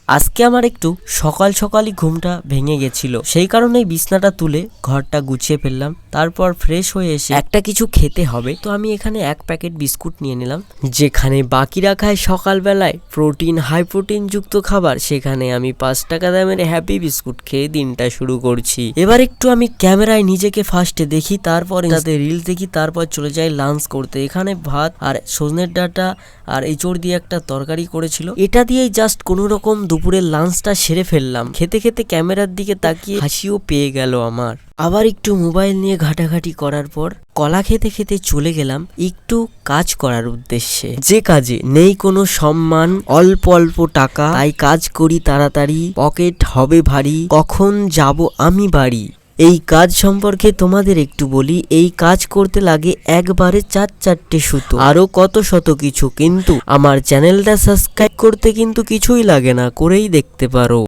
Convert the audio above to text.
আজকে আমার একটু সকাল সকালই ঘুমটা ভেঙে গেছিল, সেই কারণেই বিছনাটা তুলে ঘরটা গুছিয়ে ফেললাম। তারপর ফ্রেশ হয়ে এসে একটা কিছু খেতে হবে, তো আমি এখানে এক প্যাকেট বিস্কুট নিয়ে নিলাম। যেখানে বাকিরা খায় সকালবেলায় প্রোটিন, হাই প্রোটিন যুক্ত খাবার, সেখানে আমি 5 টাকা দামের হ্যাপি বিস্কুট খেয়ে দিনটা শুরু করছি। এবার একটু আমি ক্যামেরায় নিজেকে ফার্স্টে দেখি, তারপর তাতে রিলস দেখি, তারপর চলে যাই লাঞ্চ করতে। এখানে ভাত আর সজনের ডাঁটা আর এঁচড় দিয়ে একটা তরকারি করেছিল, এটা দিয়েই জাস্ট কোনো রকম দুপুরের লাঞ্চটা সেরে ফেললাম। খেতে খেতে ক্যামেরার দিকে তাকিয়ে হাসিও পেয়ে গেল আমার। আবার একটু মোবাইল নিয়ে ঘাটাঘাটি করার পর কলা খেতে খেতে চলে গেলাম একটু কাজ করার উদ্দেশ্যে, যে কাজে নেই কোনো সম্মান, অল্প অল্প টাকা, তাই কাজ করি তাড়াতাড়ি, পকেট হবে ভারী, কখন যাব আমি বাড়ি। এই কাজ সম্পর্কে তোমাদের একটু বলি, এই কাজ করতে লাগে একবারে 4-4টে সুতো, আরো কত শত কিছু, কিন্তু আমার চ্যানেলটা সাবস্ক্রাইব করতে কিন্তু কিছুই লাগে না, করেই দেখতে পারো।